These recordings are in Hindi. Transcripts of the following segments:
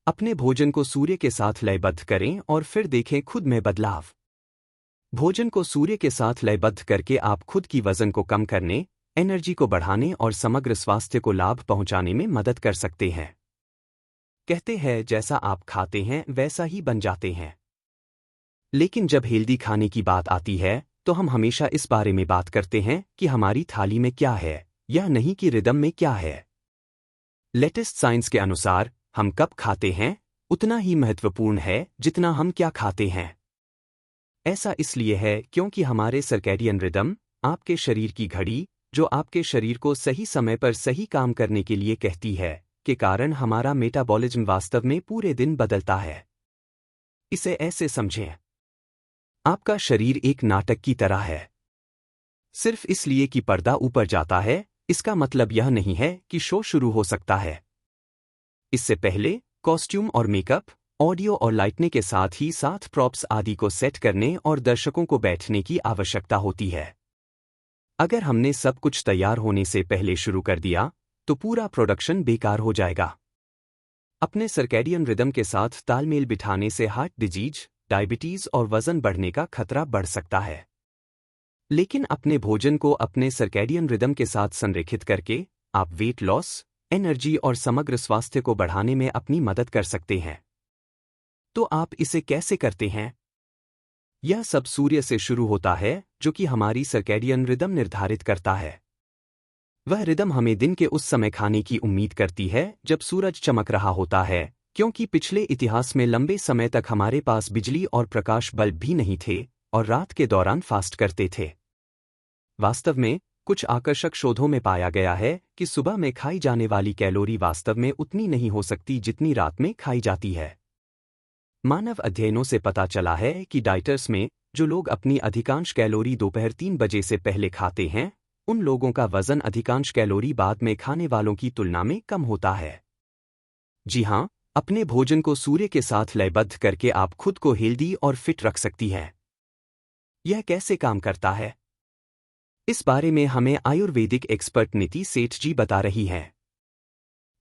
अपने भोजन को सूर्य के साथ लयबद्ध करें और फिर देखें खुद में बदलाव। भोजन को सूर्य के साथ लयबद्ध करके आप खुद की वजन को कम करने, एनर्जी को बढ़ाने और समग्र स्वास्थ्य को लाभ पहुंचाने में मदद कर सकते हैं। कहते हैं जैसा आप खाते हैं वैसा ही बन जाते हैं। लेकिन जब हेल्दी खाने की बात आती है तो हम हमेशा इस बारे में बात करते हैं कि हमारी थाली में क्या है, यह नहीं कि रिदम में क्या है। लेटेस्ट साइंस के अनुसार हम कब खाते हैं उतना ही महत्वपूर्ण है जितना हम क्या खाते हैं। ऐसा इसलिए है क्योंकि हमारे सर्कैडियन रिदम, आपके शरीर की घड़ी, जो आपके शरीर को सही समय पर सही काम करने के लिए कहती है, के कारण हमारा मेटाबॉलिज्म वास्तव में पूरे दिन बदलता है। इसे ऐसे समझें, आपका शरीर एक नाटक की तरह है। सिर्फ इसलिए कि पर्दा ऊपर जाता है, इसका मतलब यह नहीं है कि शो शुरू हो सकता है। इससे पहले कॉस्ट्यूम और मेकअप, ऑडियो और लाइटनिंग के साथ ही साथ प्रॉप्स आदि को सेट करने और दर्शकों को बैठने की आवश्यकता होती है। अगर हमने सब कुछ तैयार होने से पहले शुरू कर दिया तो पूरा प्रोडक्शन बेकार हो जाएगा। अपने सर्कैडियन रिदम के साथ तालमेल बिठाने से हार्ट डिजीज, डायबिटीज और वजन बढ़ने का खतरा बढ़ सकता है। लेकिन अपने भोजन को अपने सर्कैडियन रिदम के साथ संरेखित करके आप वेट लॉस, एनर्जी और समग्र स्वास्थ्य को बढ़ाने में अपनी मदद कर सकते हैं। तो आप इसे कैसे करते हैं? यह सब सूर्य से शुरू होता है, जो कि हमारी सर्कैडियन रिदम निर्धारित करता है। वह रिदम हमें दिन के उस समय खाने की उम्मीद करती है जब सूरज चमक रहा होता है, क्योंकि पिछले इतिहास में लंबे समय तक हमारे पास बिजली और प्रकाश बल्ब भी नहीं थे और रात के दौरान फास्ट करते थे। वास्तव में कुछ आकर्षक शोधों में पाया गया है कि सुबह में खाई जाने वाली कैलोरी वास्तव में उतनी नहीं हो सकती जितनी रात में खाई जाती है। मानव अध्ययनों से पता चला है कि डाइटर्स में जो लोग अपनी अधिकांश कैलोरी दोपहर 3 बजे से पहले खाते हैं, उन लोगों का वजन अधिकांश कैलोरी बाद में खाने वालों की तुलना में कम होता है। जी हाँ, अपने भोजन को सूर्य के साथ लयबद्ध करके आप खुद को हेल्दी और फिट रख सकती हैं। यह कैसे काम करता है? इस बारे में हमें आयुर्वेदिक एक्सपर्ट नीति सेठ जी बता रही हैं।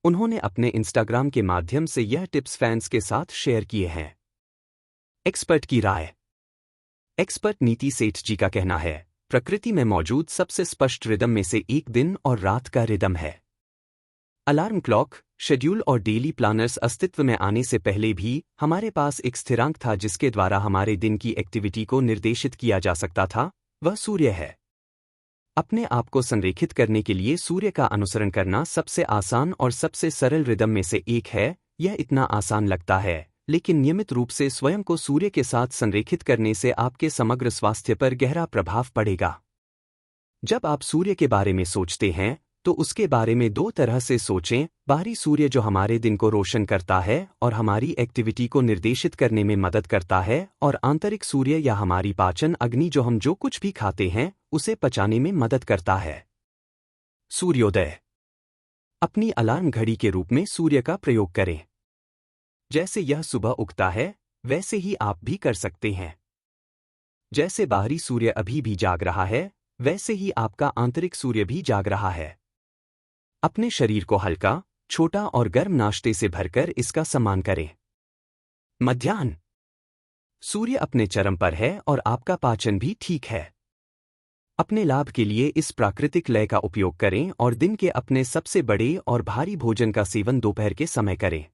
उन्होंने अपने इंस्टाग्राम के माध्यम से यह टिप्स फैंस के साथ शेयर किए हैं। एक्सपर्ट की राय। एक्सपर्ट नीति सेठ जी का कहना है, प्रकृति में मौजूद सबसे स्पष्ट रिदम में से एक दिन और रात का रिदम है। अलार्म क्लॉक, शेड्यूल और डेली प्लानर्स अस्तित्व में आने से पहले भी हमारे पास एक स्थिरांक था जिसके द्वारा हमारे दिन की एक्टिविटी को निर्देशित किया जा सकता था, वह सूर्य है। अपने आप को संरेखित करने के लिए सूर्य का अनुसरण करना सबसे आसान और सबसे सरल रिदम में से एक है। यह इतना आसान लगता है, लेकिन नियमित रूप से स्वयं को सूर्य के साथ संरेखित करने से आपके समग्र स्वास्थ्य पर गहरा प्रभाव पड़ेगा। जब आप सूर्य के बारे में सोचते हैं तो उसके बारे में दो तरह से सोचें, बाहरी सूर्य जो हमारे दिन को रोशन करता है और हमारी एक्टिविटी को निर्देशित करने में मदद करता है, और आंतरिक सूर्य या हमारी पाचन अग्नि जो हम जो कुछ भी खाते हैं उसे पचाने में मदद करता है। सूर्योदय। अपनी अलार्म घड़ी के रूप में सूर्य का प्रयोग करें। जैसे यह सुबह उगता है वैसे ही आप भी कर सकते हैं। जैसे बाहरी सूर्य अभी भी जाग रहा है, वैसे ही आपका आंतरिक सूर्य भी जाग रहा है। अपने शरीर को हल्का, छोटा और गर्म नाश्ते से भरकर इसका सम्मान करें। मध्याह्न। सूर्य अपने चरम पर है और आपका पाचन भी ठीक है। अपने लाभ के लिए इस प्राकृतिक लय का उपयोग करें और दिन के अपने सबसे बड़े और भारी भोजन का सेवन दोपहर के समय करें।